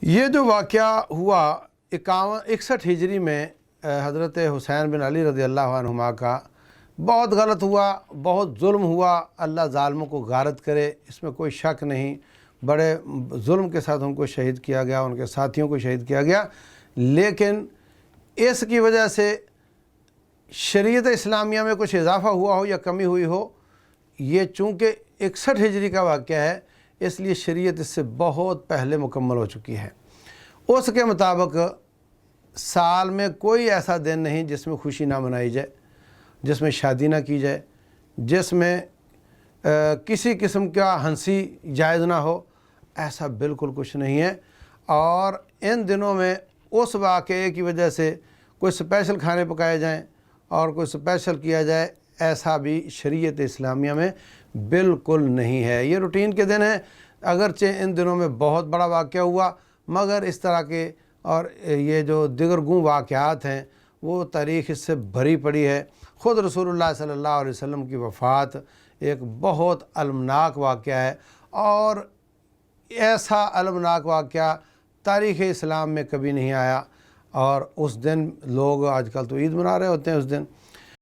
یہ جو واقعہ ہوا 61 ہجری میں حضرت حسین بن علی رضی اللہ عنہما کا، بہت غلط ہوا، بہت ظلم ہوا۔ اللہ ظالموں کو غارت کرے، اس میں کوئی شک نہیں۔ بڑے ظلم کے ساتھ ان کو شہید کیا گیا، ان کے ساتھیوں کو شہید کیا گیا، لیکن اس کی وجہ سے شریعت اسلامیہ میں کچھ اضافہ ہوا ہو یا کمی ہوئی ہو، یہ چونکہ 61 ہجری کا واقعہ ہے، اس لیے شریعت اس سے بہت پہلے مکمل ہو چکی ہے۔ اس کے مطابق سال میں کوئی ایسا دن نہیں جس میں خوشی نہ منائی جائے، جس میں شادی نہ کی جائے، جس میں کسی قسم کا ہنسی جائز نہ ہو، ایسا بالکل کچھ نہیں ہے۔ اور ان دنوں میں اس واقعے کی وجہ سے کوئی اسپیشل کھانے پکائے جائیں اور کوئی اسپیشل کیا جائے، ایسا بھی شریعت اسلامیہ میں بالکل نہیں ہے۔ یہ روٹین کے دن ہیں، اگرچہ ان دنوں میں بہت بڑا واقعہ ہوا، مگر اس طرح کے اور یہ جو دیگر گوں واقعات ہیں وہ تاریخ اس سے بھری پڑی ہے۔ خود رسول اللہ صلی اللہ علیہ وسلم کی وفات ایک بہت المناک واقعہ ہے، اور ایسا المناک واقعہ تاریخ اسلام میں کبھی نہیں آیا۔ اور اس دن لوگ آج کل تو عید منا رہے ہوتے ہیں اس دن،